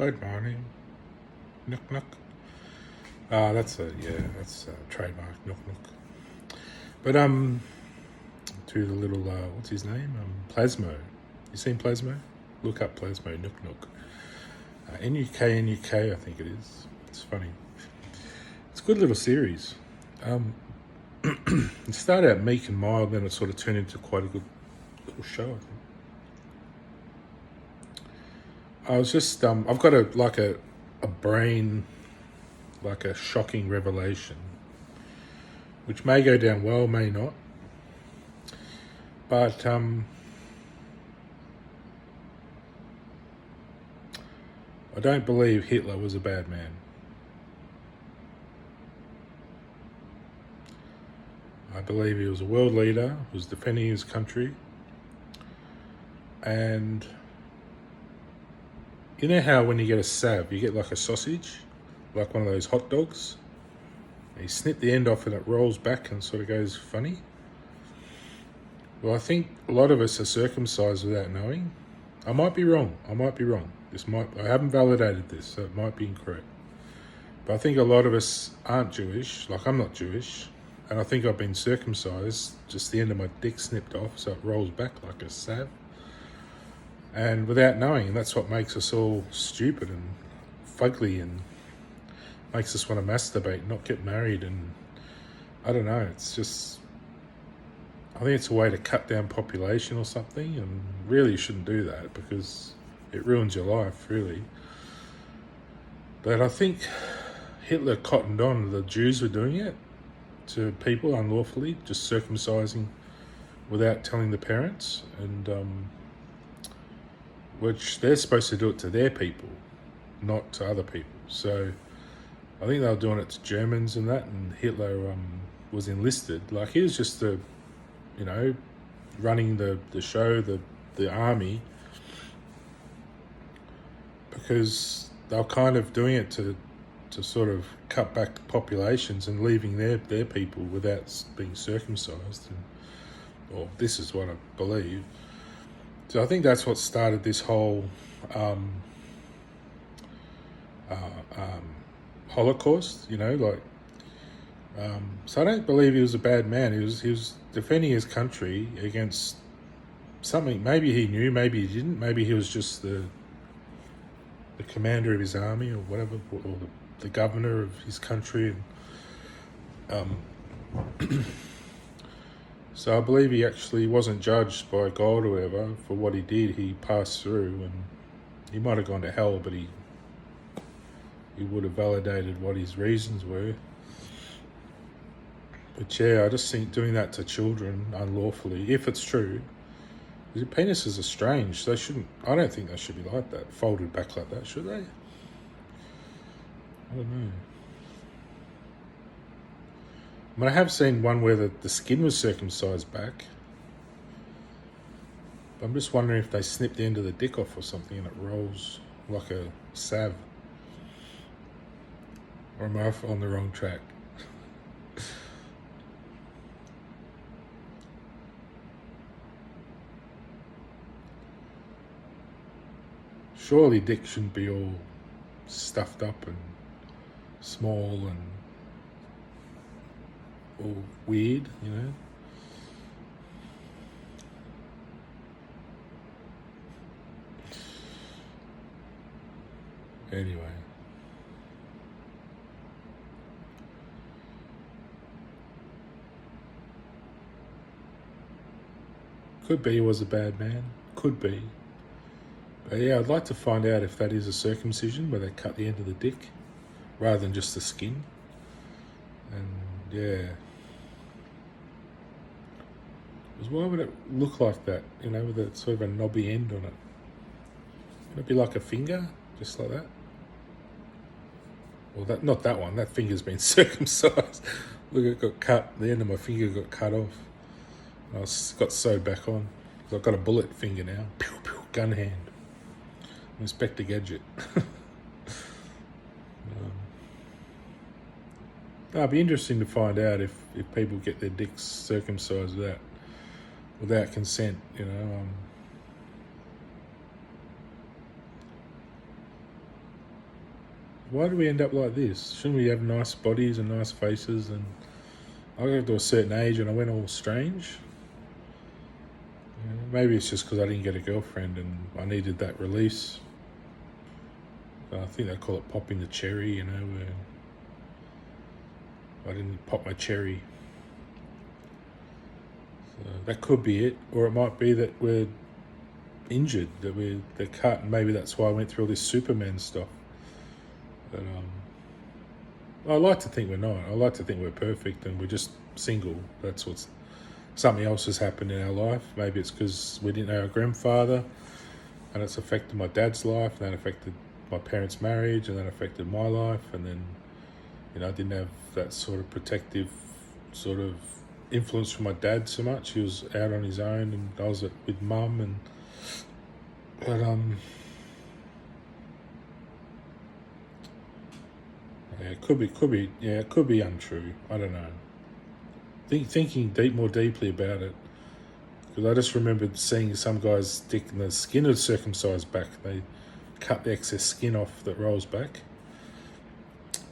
Good morning. Nook nook. That's a trademark. Nook nook. But to the little what's his name? Plasmo. You seen Plasmo? Look up Plasmo. Nook nook. NUK, I think it is. It's funny. It's a good little series. It started out meek and mild, then it sort of turned into quite a good little show, I think. I was just I've got a brain, like a shocking revelation, which may go down well, may not. But I don't believe Hitler was a bad man. I believe he was a world leader, was defending his country, and you know how when you get a salve, you get like a sausage, like one of those hot dogs? You snip the end off and it rolls back and sort of goes funny. Well, I think a lot of us are circumcised without knowing. I might be wrong. I haven't validated this, so it might be incorrect. But I think a lot of us aren't Jewish. Like, I'm not Jewish. And I think I've been circumcised, just the end of my dick snipped off, so it rolls back like a salve. And without knowing, and that's what makes us all stupid and fugly and makes us want to masturbate, not get married, and I don't know, it's just, I think it's a way to cut down population or something, and really you shouldn't do that because it ruins your life, really. But I think Hitler cottoned on, the Jews were doing it to people unlawfully, just circumcising without telling the parents, and which they're supposed to do it to their people, not to other people. So I think they were doing it to Germans and that, and Hitler was enlisted. Like, he was just running the show, the army, because they were kind of doing it to sort of cut back populations and leaving their people without being circumcised. Or this is what I believe. So I think that's what started this whole Holocaust, so I don't believe he was a bad man. He was defending his country against something. Maybe he knew, maybe he didn't. Maybe he was just the commander of his army or whatever, or the governor of his country. So I believe he actually wasn't judged by God or whatever for what he did. He passed through, and he might have gone to hell, but he would have validated what his reasons were. But yeah, I just think doing that to children unlawfully, if it's true, because penises are strange. I don't think they should be like that, folded back like that, should they? I don't know. I mean, I have seen one where the skin was circumcised back. But I'm just wondering if they snip the end of the dick off or something and it rolls like a salve. Or am I on the wrong track? Surely dick shouldn't be all stuffed up and small and all weird, Anyway. Could be he was a bad man. Could be. But yeah, I'd like to find out if that is a circumcision where they cut the end of the dick rather than just the skin. And yeah. Because why would it look like that, with a sort of a knobby end on it? Would it be like a finger, just like that? Well, not that one. That finger's been circumcised. Look, it got cut. The end of my finger got cut off. I got sewed back on. I've got a bullet finger now. Pew, pew, gun hand. Inspector Gadget. It'd be interesting to find out if people get their dicks circumcised without consent, you know. why do we end up like this? Shouldn't we have nice bodies and nice faces? And I got to a certain age and I went all strange. Maybe it's just because I didn't get a girlfriend and I needed that release. I think they call it popping the cherry, where I didn't pop my cherry. So that could be it. Or it might be that we're injured, that they're cut, and maybe that's why I went through all this Superman stuff. But I like to think we're not. I like to think we're perfect and we're just single. That's what's something else has happened in our life. Maybe it's because we didn't know our grandfather, and it's affected my dad's life, and that affected my parents' marriage, and that affected my life, and then I didn't have that sort of protective sort of influence from my dad so much. He was out on his own, and I was with mum, but yeah, it could be untrue. I don't know. Thinking more deeply about it, because I just remembered seeing some guys sticking the skin of circumcised back. They cut the excess skin off that rolls back.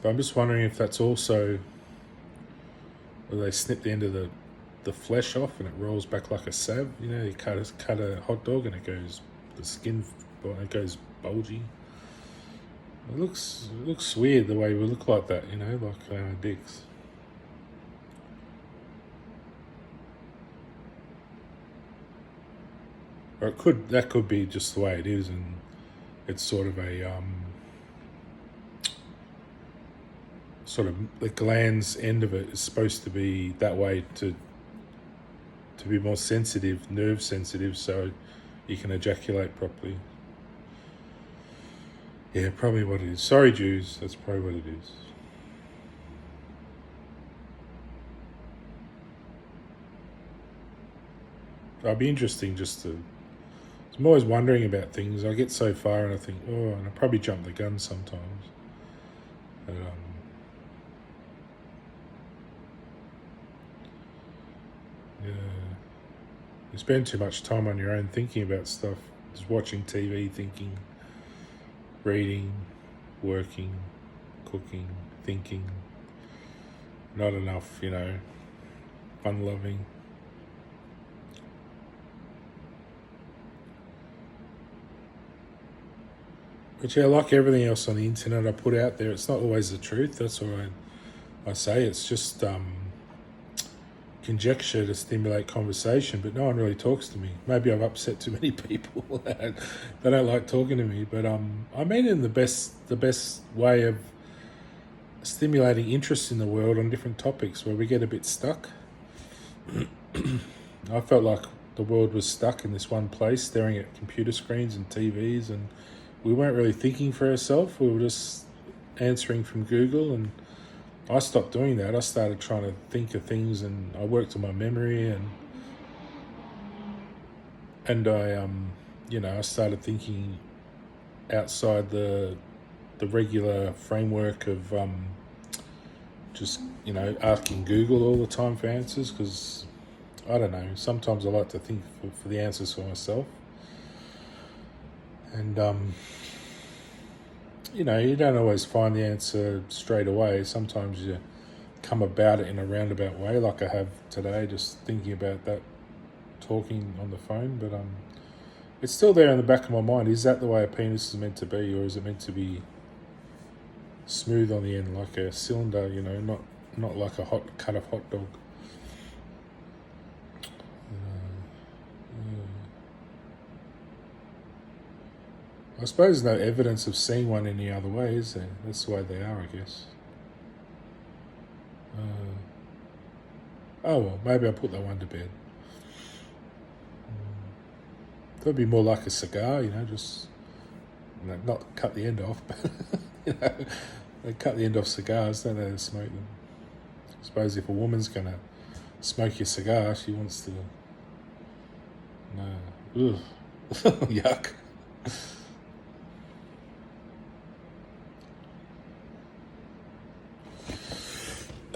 But I'm just wondering if that's also where they snip the end of the flesh off and it rolls back like a salve. You cut a hot dog and the skin goes bulgy. It looks weird the way we look like that, like dicks. Or that could be just the way it is, and it's sort of a sort of the glands end of it is supposed to be that way to be more sensitive, nerve sensitive, so you can ejaculate properly. Yeah, probably what it is. Sorry, Jews, that's probably what it is. It'll be interesting just to... I'm always wondering about things. I get so far and I think, and I probably jump the gun sometimes. But, yeah. You spend too much time on your own thinking about stuff. Just watching TV, thinking, reading, working, cooking, thinking. Not enough, fun-loving. But yeah, like everything else on the internet I put out there, it's not always the truth. That's what I say. It's just conjecture to stimulate conversation, but no one really talks to me. Maybe I've upset too many people. They don't like talking to me. But I mean it in the best way of stimulating interest in the world on different topics where we get a bit stuck. I felt like the world was stuck in this one place, staring at computer screens and TVs, and we weren't really thinking for ourselves. We were just answering from Google, and I stopped doing that. I started trying to think of things, and I worked on my memory, and I started thinking outside the regular framework of just asking Google all the time for answers, because I don't know, sometimes I like to think for the answers for myself. And you don't always find the answer straight away. Sometimes you come about it in a roundabout way, like I have today, just thinking about that, talking on the phone. But it's still there in the back of my mind. Is that the way a penis is meant to be, or is it meant to be smooth on the end, like a cylinder? Not like a cut of hot dog. I suppose no evidence of seeing one any other way, is there? That's the way they are, I guess. Oh well, maybe I'll put that one to bed. That'd be more like a cigar, just not cut the end off, but they cut the end off cigars, don't they, to smoke them. I suppose if a woman's gonna smoke your cigar, she wants to... No. Ugh. Yuck.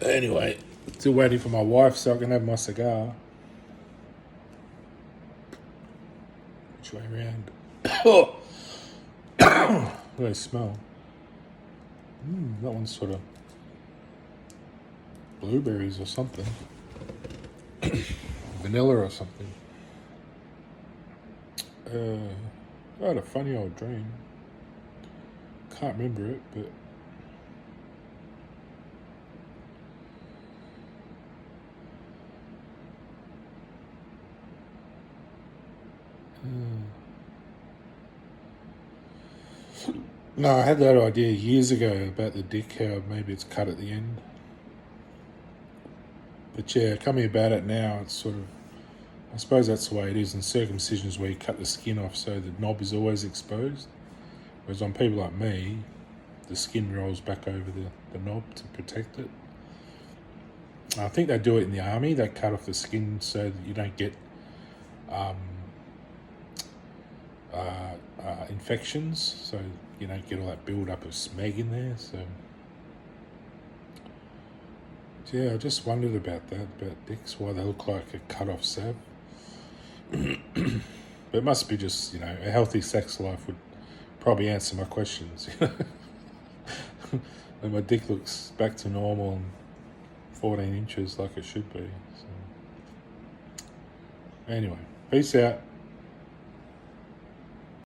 Anyway, still waiting for my wife so I can have my cigar. Which way around? Oh! What do I smell? That one's sort of blueberries or something. Vanilla or something. I had a funny old dream. Can't remember it, but no, I had that idea years ago about the dick, how maybe it's cut at the end. But yeah, coming about it now, it's sort of, I suppose that's the way it is in circumcisions where you cut the skin off so the knob is always exposed. Whereas on people like me, the skin rolls back over the knob to protect it. I think they do it in the army. They cut off the skin so that you don't get infections, so you don't get all that build up of smeg in there. So yeah, I just wondered about that, about dicks, why they look like a cut off sab. But it must be just, a healthy sex life would probably answer my questions. And my dick looks back to normal and 14 inches like it should be. So anyway, peace out.